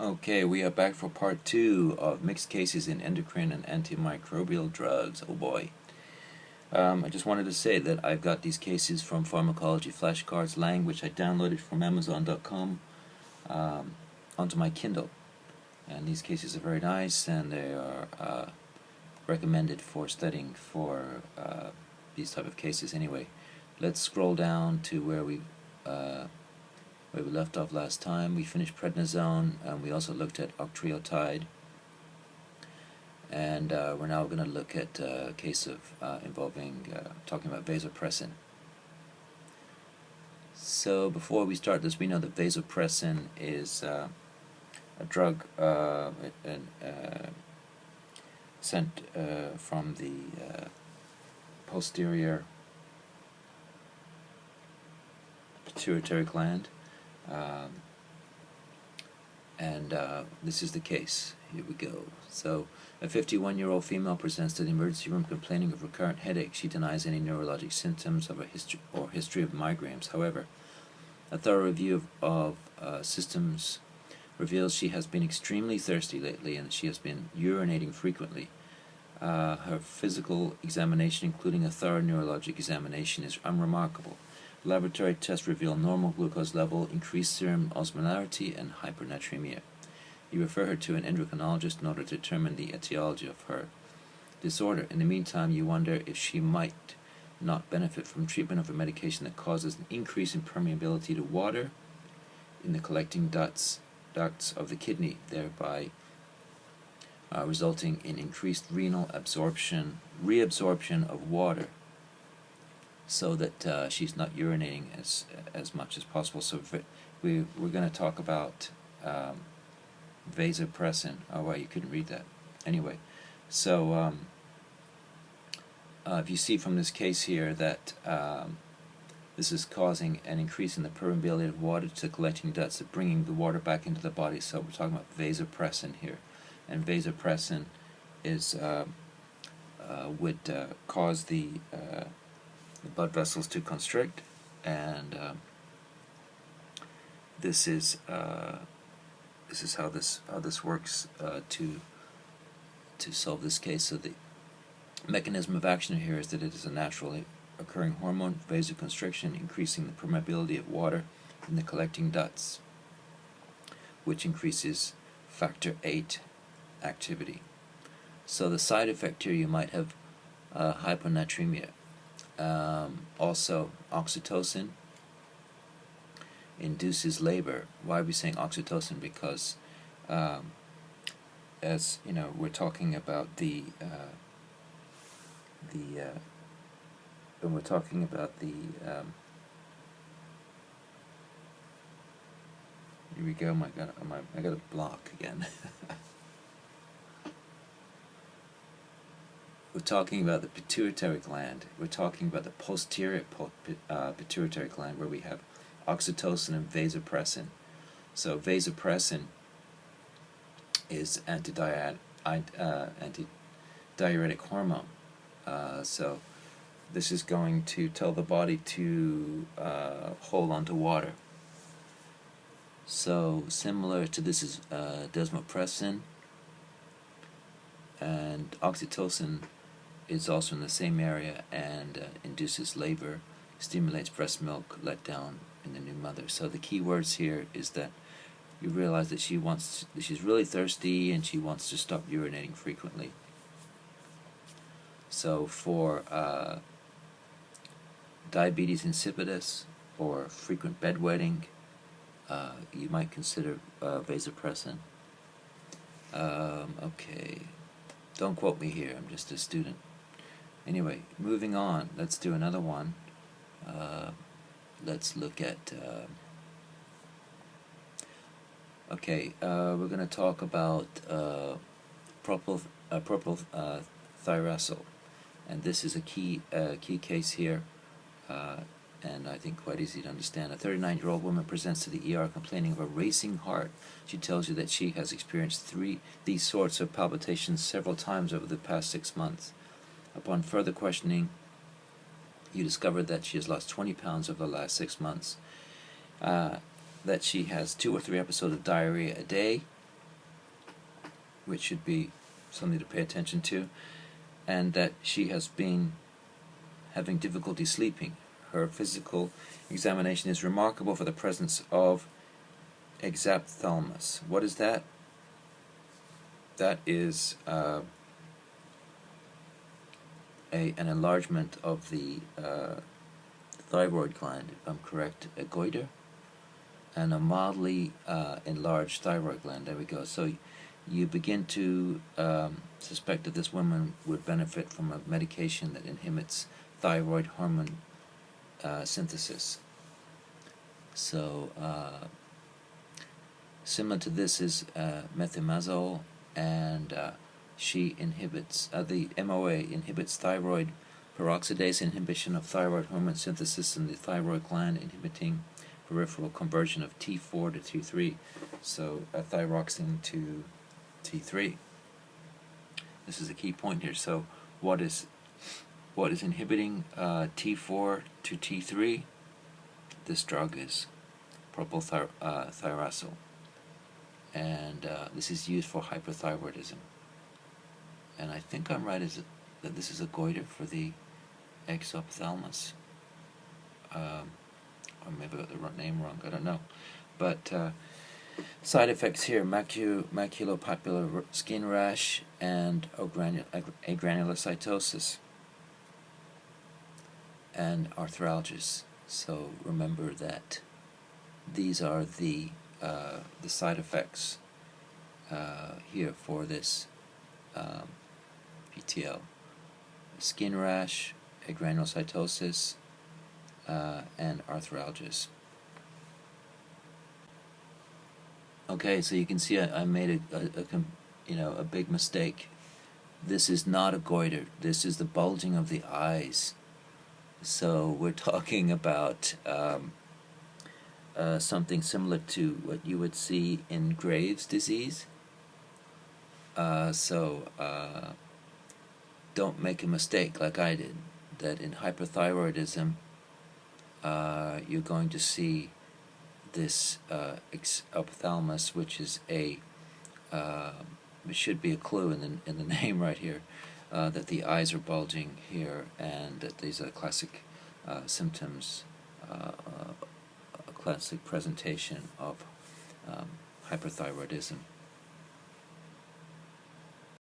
Okay, we are back for part 2 of mixed cases in endocrine and antimicrobial drugs. Oh boy. I just wanted to say that I've got these cases from Pharmacology Flashcards Lang, which I downloaded from Amazon.com onto my Kindle. And these cases are very nice, and they are recommended for studying for these type of cases anyway. Let's scroll down to where we left off last time. We finished prednisone, and we also looked at octreotide, and we're now going to look at a case of talking about vasopressin. So before we start this, we know that vasopressin is a drug sent from the posterior pituitary gland. This is the case. Here we go. So, a 51-year-old female presents to the emergency room complaining of recurrent headache. She denies any neurologic symptoms of a history of migraines. However, a thorough review of systems reveals she has been extremely thirsty lately, and she has been urinating frequently. Her physical examination, including a thorough neurologic examination, is unremarkable. Laboratory tests reveal normal glucose level, increased serum osmolarity, and hypernatremia. You refer her to an endocrinologist in order to determine the etiology of her disorder. In the meantime, you wonder if she might not benefit from treatment of a medication that causes an increase in permeability to water in the collecting ducts of the kidney, thereby resulting in increased renal reabsorption of water, so that she's not urinating as much as possible. So we're going to talk about vasopressin. Oh, well, you couldn't read that. Anyway, so if you see from this case here that this is causing an increase in the permeability of water to the collecting ducts, bringing the water back into the body. So we're talking about vasopressin here, and vasopressin is would cause the blood vessels to constrict, and this is how this works to solve this case. So the mechanism of action here is that it is a naturally occurring hormone, vasoconstriction, increasing the permeability of water in the collecting ducts, which increases factor VIII activity. So the side effect here, you might have hyponatremia. Also, oxytocin induces labor. Why are we saying oxytocin? Because as you know, we're talking about when we're talking about the here we go. I got a block again. We're talking about the pituitary gland. We're talking about the posterior pituitary gland, where we have oxytocin and vasopressin. So vasopressin is antidiuretic hormone. So this is going to tell the body to hold on to water. So similar to this is desmopressin, and oxytocin is also in the same area and induces labor, stimulates breast milk letdown in the new mother. So the key words here is that you realize that she's really thirsty and she wants to stop urinating frequently. So for diabetes insipidus or frequent bedwetting, you might consider vasopressin. Okay, don't quote me here, I'm just a student. Anyway, moving on, let's do another one. Let's look at we're going to talk about propylthyrosol, and this is a key case here, and I think quite easy to understand. A 39-year-old woman presents to the ER complaining of a racing heart. She tells you that she has experienced these sorts of palpitations several times over the past 6 months. Upon further questioning, you discover that she has lost 20 pounds over the last 6 months, that she has 2 or 3 episodes of diarrhea a day, which should be something to pay attention to, and that she has been having difficulty sleeping. Her physical examination is remarkable for the presence of exophthalmos. What is that? That is an enlargement of the thyroid gland, if I'm correct, a goiter, and a mildly enlarged thyroid gland. There we go. So you begin to suspect that this woman would benefit from a medication that inhibits thyroid hormone synthesis. So similar to this is methimazole, and she inhibits, the MOA inhibits thyroid peroxidase, inhibition of thyroid hormone synthesis in the thyroid gland, inhibiting peripheral conversion of T4 to T3, so thyroxine to T3. This is a key point here. So what is inhibiting T4 to T3? This drug is propylthyrosol, and this is used for hyperthyroidism. And I think I'm right that this is a goiter for the exophthalmos, or maybe I got the name wrong, I don't know. But side effects here: maculopapular skin rash and agranulocytosis and arthralgias. So remember that these are the side effects here for this PTL: skin rash, agranulocytosis, and arthralgias. Okay, so you can see I made a big mistake. This is not a goiter. This is the bulging of the eyes. So we're talking about something similar to what you would see in Graves' disease. So don't make a mistake like I did, that in hyperthyroidism you're going to see this ophthalmos, which is it should be a clue in the name right here, that the eyes are bulging here, and that these are classic symptoms, a classic presentation of hyperthyroidism.